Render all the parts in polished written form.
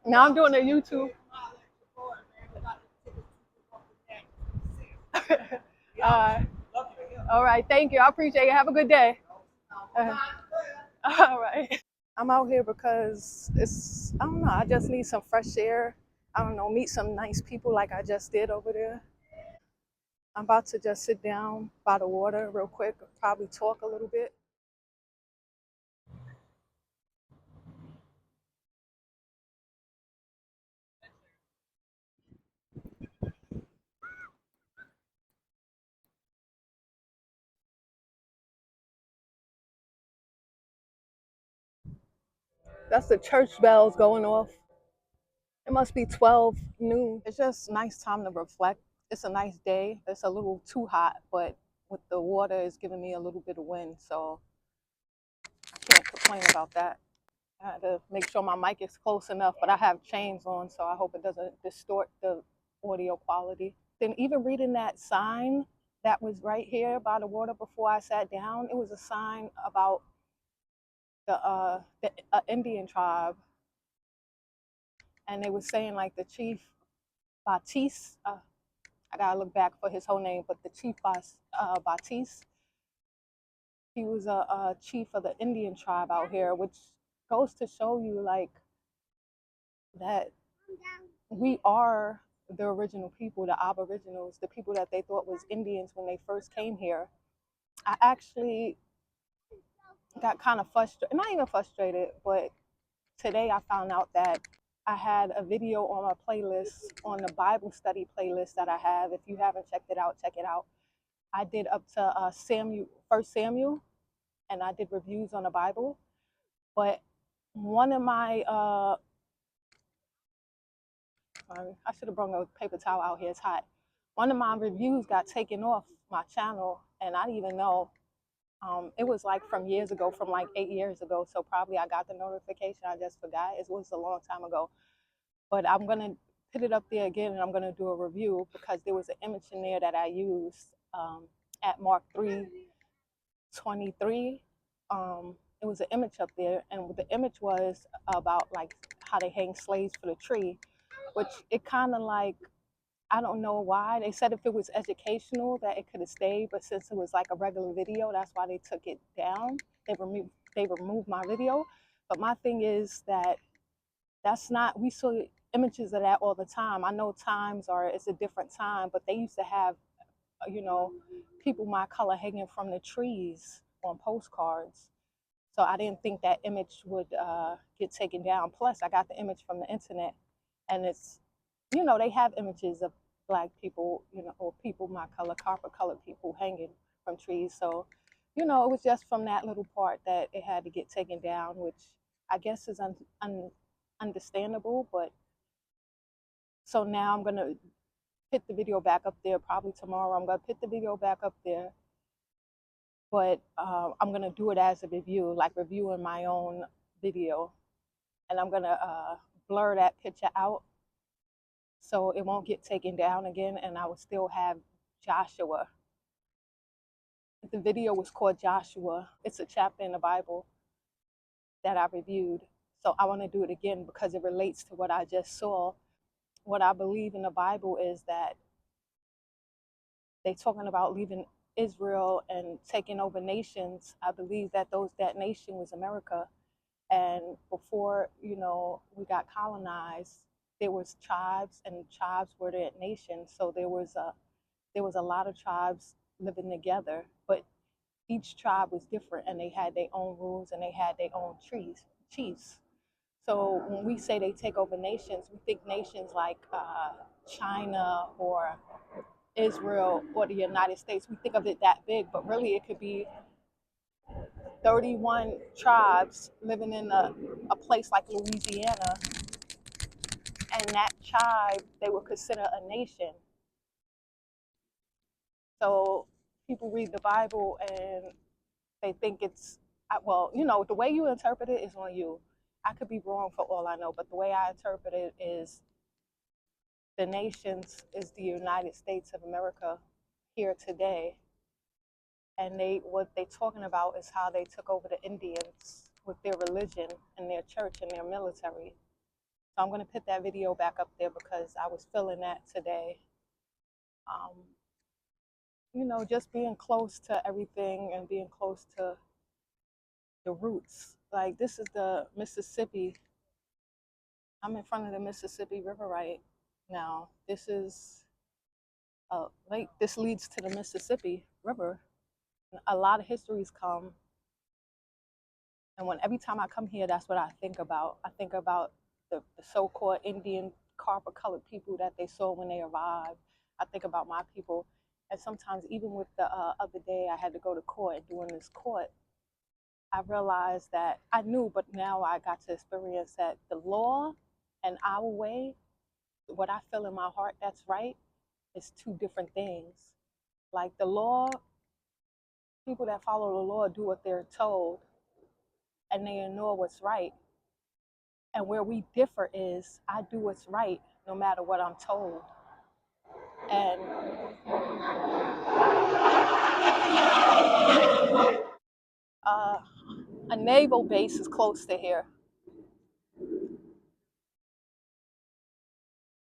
Now I'm doing a YouTube. uh, all right, thank you. I appreciate it. Have a good day. Uh, all right. I'm out here because I don't know, I just need some fresh air. I don't know, meet some nice people like I just did over there. I'm about to just sit down by the water real quick, probably talk a little bit. That's the church bells going off. It must be 12 noon. It's just nice time to reflect. It's a nice day. It's a little too hot, but with the water, it's giving me a little bit of wind, so I can't complain about that. I had to make sure my mic is close enough, but I have chains on, so I hope it doesn't distort the audio quality. Then even reading that sign that was right here by the water before I sat down, it was a sign about the Indian tribe, and they were saying like the chief Batiste. I gotta look back for his whole name, but the chief Batiste, he was a chief of the Indian tribe out here, which goes to show you like that we are the original people, the aboriginals, the people that they thought was Indians when they first came here. I actually got kind of frustrated, not even frustrated, but today I found out that I had a video on my playlist, on the Bible study playlist that I have. If you haven't checked it out, check it out. I did up to First Samuel, and I did reviews on the Bible. But one of my, I should have brought a paper towel out here. It's hot. One of my reviews got taken off my channel, and I didn't even know. It was like from years ago, from like 8 years ago. So probably I got the notification. I just forgot. It was a long time ago. But I'm gonna put it up there again, and I'm gonna do a review because there was an image in there that I used at Mark 3:23. It was an image up there, and the image was about like how they hang slaves for the tree, which it kind of like, I don't know why. They said if it was educational that it could have stayed, but since it was like a regular video, that's why they took it down. They removed my video. But my thing is that that's not, we saw images of that all the time. I know times are, it's a different time, but they used to have, you know, people my color hanging from the trees on postcards. So I didn't think that image would get taken down. Plus, I got the image from the internet, and it's, you know, they have images of black people, you know, or people my color, copper colored people hanging from trees. So, you know, it was just from that little part that it had to get taken down, which I guess is understandable. But so now I'm gonna put the video back up there. Probably tomorrow I'm gonna put the video back up there, but I'm gonna do it as a review, like reviewing my own video, and I'm gonna blur that picture out so it won't get taken down again, and I will still have Joshua. The video was called Joshua. It's a chapter in the Bible that I reviewed. So I want to do it again because it relates to what I just saw. What I believe in the Bible is that they talking about leaving Israel and taking over nations. I believe that that nation was America. And before, you know, we got colonized, there was tribes, and tribes were their nation. So there was a lot of tribes living together, but each tribe was different, and they had their own rules, and they had their own chiefs. So when we say they take over nations, we think nations like China or Israel or the United States. We think of it that big, but really it could be 31 tribes living in a place like Louisiana, and that tribe they would consider a nation. So people read the Bible and they think it's, well, you know, the way you interpret it is on you. I could be wrong for all I know, but the way I interpret it is the nations is the United States of America here today, and what they're talking about is how they took over the Indians. with their religion and their church and their military. So I'm going to put that video back up there because I was feeling that today. Um, just being close to everything and being close to the roots. Like, this is the Mississippi. I'm in front of the Mississippi River right now. This is a lake. This leads to the Mississippi River. A lot of histories come, and every time I come here, that's what I think about. I think about the so-called Indian copper-colored people that they saw when they arrived. I think about my people, and sometimes even with the other day, I had to go to court, and doing this court, I realized that I knew, but now I got to experience that the law and our way, what I feel in my heart that's right, is two different things. Like the law, people that follow the law do what they're told, and they ignore what's right. And where we differ is I do what's right no matter what I'm told. And a naval base is close to here.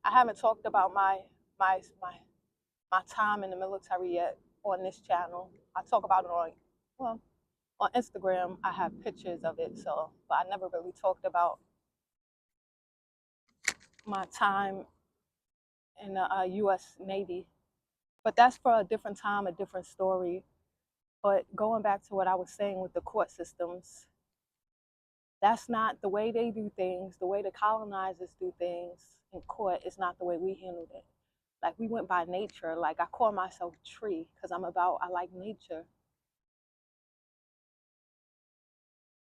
I haven't talked about my my time in the military yet on this channel. I talk about it on Instagram. I have pictures of it, but I never really talked about my time in the U.S. Navy. But that's for a different time, a different story. But going back to what I was saying with the court systems, that's not the way they do things. The way the colonizers do things in court is not the way we handled it. Like, we went by nature. Like, I call myself Tree because I like nature.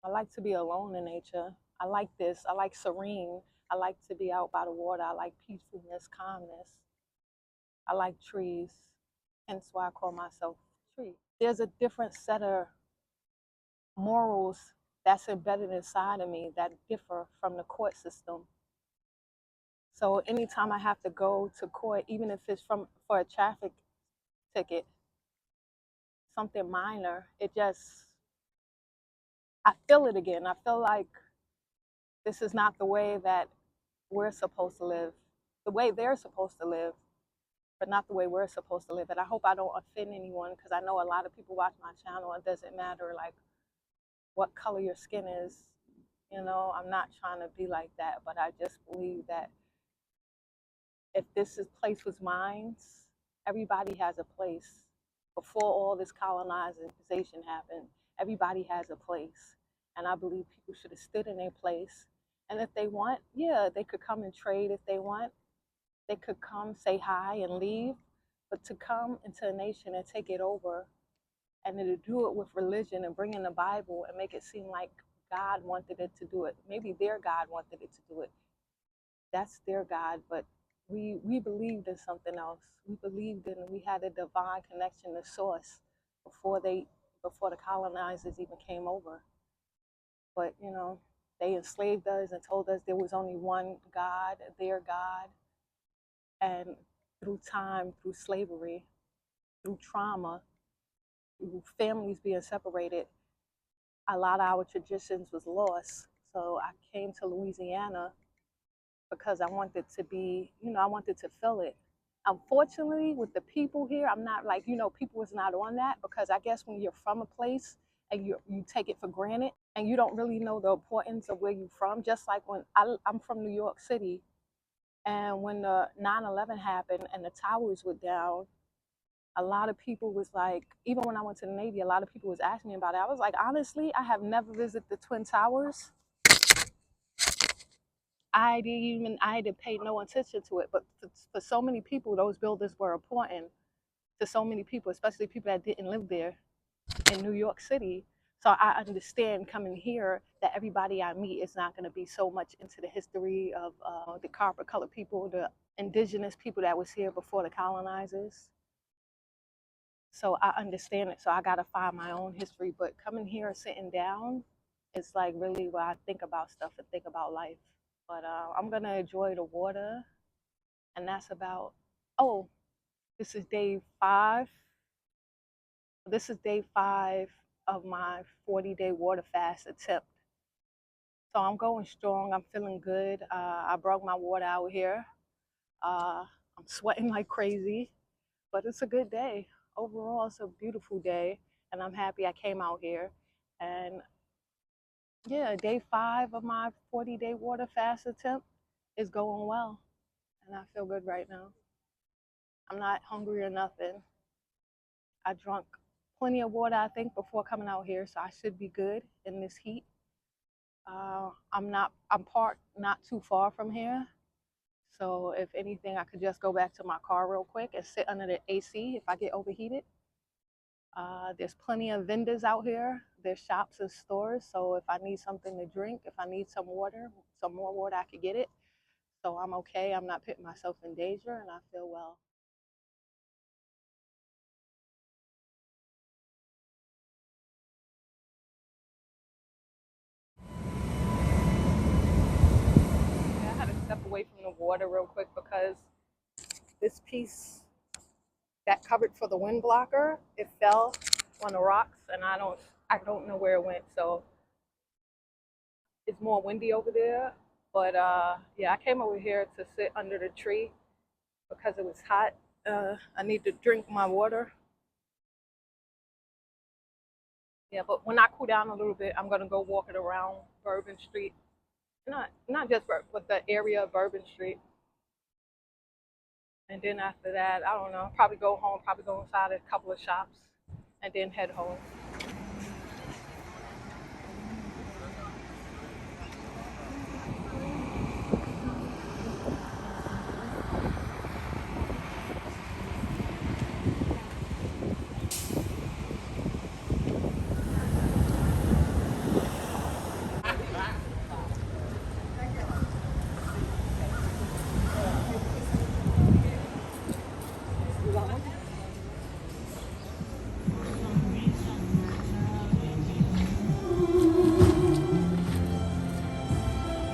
I like to be alone in nature. I like this. I like serene. I like to be out by the water. I like peacefulness, calmness. I like trees. Hence why I call myself Tree. There's a different set of morals that's embedded inside of me that differ from the court system. So anytime I have to go to court, even if it's for a traffic ticket, something minor, I feel it again. I feel like this is not the way that we're supposed to live, the way they're supposed to live, but not the way we're supposed to live. And I hope I don't offend anyone, because I know a lot of people watch my channel. It doesn't matter like what color your skin is. I'm not trying to be like that, but I just believe that if place was mine, everybody has a place. Before all this colonization happened, everybody has a place. And I believe people should have stood in their place. And if they want, yeah, they could come and trade if they want. They could come, say hi, and leave. But to come into a nation and take it over, and to do it with religion and bring in the Bible and make it seem like God wanted it to do it. Maybe their God wanted it to do it. That's their God, but we believed in something else. We had a divine connection to source before the colonizers even came over. But they enslaved us and told us there was only one God, their God. And through time, through slavery, through trauma, through families being separated, a lot of our traditions was lost. So I came to Louisiana because I wanted to be, I wanted to feel it. Unfortunately, with the people here, I'm not like, people is not on that, because I guess when you're from a place and you take it for granted and you don't really know the importance of where you're from. Just like when I'm from New York City, and when the 9/11 happened and the towers were down, a lot of people was like, even when I went to the Navy, a lot of people was asking me about it. I was like, honestly, I have never visited the Twin Towers. I didn't pay no attention to it. But for so many people, those buildings were important to so many people, especially people that didn't live there in New York City. So I understand coming here that everybody I meet is not going to be so much into the history of the copper-colored people, the indigenous people that was here before the colonizers. So I understand it. So I got to find my own history. But coming here and sitting down, it's like really where I think about stuff and think about life. But I'm going to enjoy the water. And that's about, oh, this is day 5. This is day 5 of my 40-day water fast attempt. So I'm going strong. I'm feeling good. I brought my water out here. I'm sweating like crazy, but it's a good day. Overall, it's a beautiful day, and I'm happy I came out here. And yeah, day 5 of my 40-day water fast attempt is going well, and I feel good right now. I'm not hungry or nothing. I drank plenty of water, I think, before coming out here, so I should be good in this heat. I'm parked not too far from here. So if anything, I could just go back to my car real quick and sit under the AC if I get overheated. There's plenty of vendors out here. There's shops and stores. So if I need something to drink, if I need some water, some more water, I could get it. So I'm okay. I'm not putting myself in danger, and I feel well. Yeah, I had to step away from the water real quick because this piece that covered for the wind blocker, it fell on the rocks, and I don't know where it went. So it's more windy over there. But yeah, I came over here to sit under the tree because it was hot. I need to drink my water. Yeah, but when I cool down a little bit, I'm gonna go walk it around Bourbon Street. Not just Bourbon, but the area of Bourbon Street. And then after that, I don't know, probably go home, probably go inside a couple of shops, and then head home.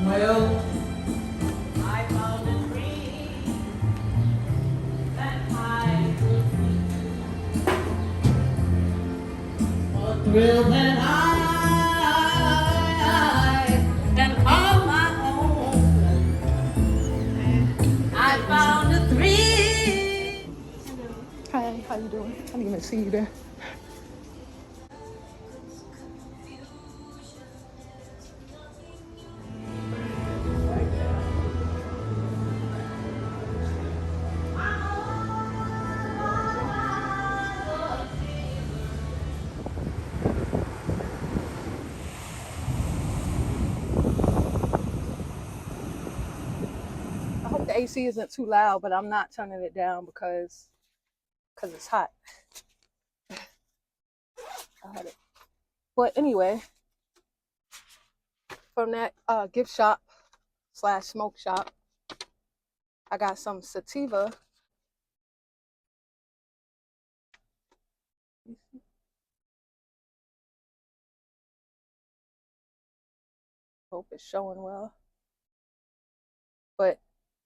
Well, I found a tree that I could a thrill that I can call my own. I found a tree. Hi, how you doing? I didn't even see you there. I hope the AC isn't too loud, but I'm not turning it down because it's hot. I had it. But anyway, from that gift shop slash smoke shop, I got some sativa. Hope it's showing well. But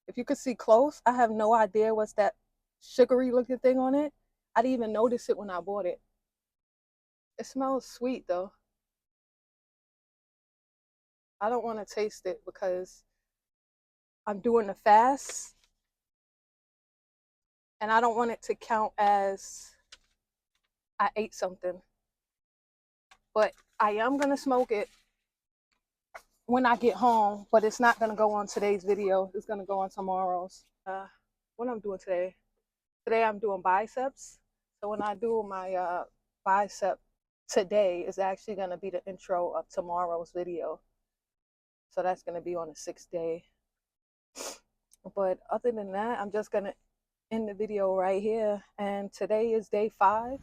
if you could see close, I have no idea what's that sugary looking thing on it. I didn't even notice it when I bought it. It smells sweet though. I don't want to taste it because I'm doing the fast and I don't want it to count as I ate something. But I am going to smoke it when I get home, but it's not going to go on today's video. It's going to go on tomorrow's. What I'm doing today? Today I'm doing biceps. So when I do my bicep today is actually going to be the intro of tomorrow's video. So that's going to be on the 6th day. But other than that, I'm just going to end the video right here. And today is day 5.